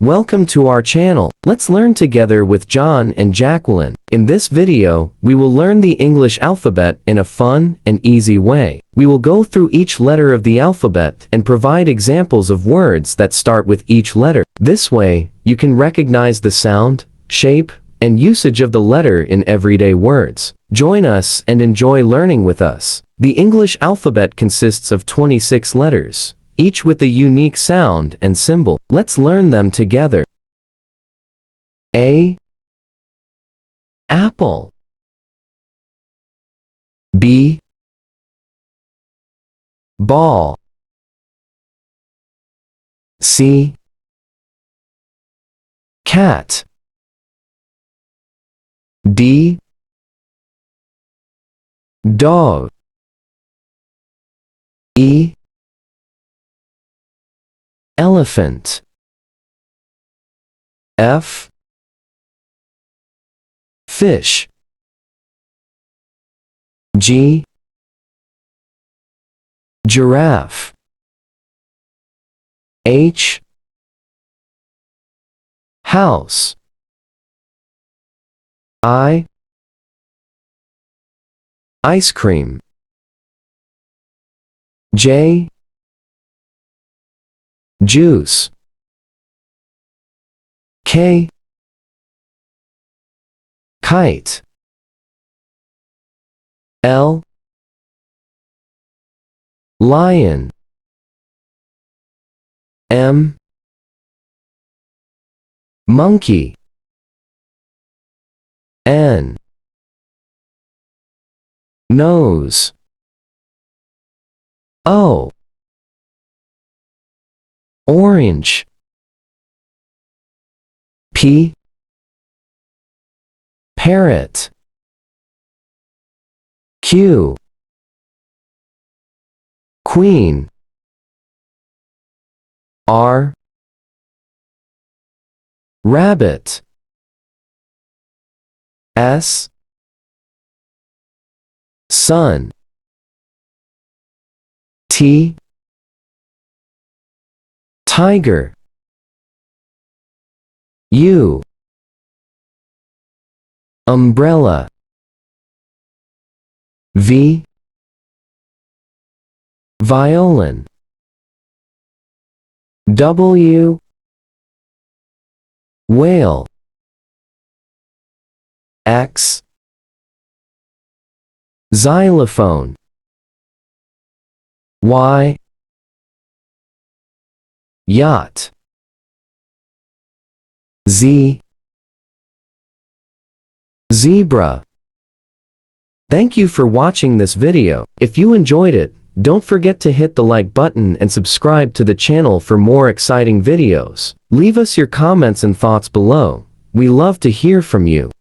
Welcome to our channel. Let's learn together with John and Jacqueline. In this video, we will learn the English alphabet in a fun and easy way. We will go through each letter of the alphabet and provide examples of words that start with each letter. This way, you can recognize the sound, shape, and usage of the letter in everyday words. Join us and enjoy learning with us. The English alphabet consists of 26 letters, each with a unique sound and symbol. Let's learn them together. A. Apple. B. Ball. C. Cat. D. Dog. E. Elephant. F. Fish. G. Giraffe. H. House. I. Ice cream. J. Juice. K. Kite. L. Lion. M. Monkey. N. Nose. O. Orange. P. Parrot. Q. Queen. R. Rabbit. S. Sun. T. Tiger. U. Umbrella. V. Violin. W. Whale. X. Xylophone. Y. Yacht. Z. Zebra. Thank you for watching this video. If you enjoyed it, don't forget to hit the like button and subscribe to the channel for more exciting videos. Leave us your comments and thoughts below. We love to hear from you.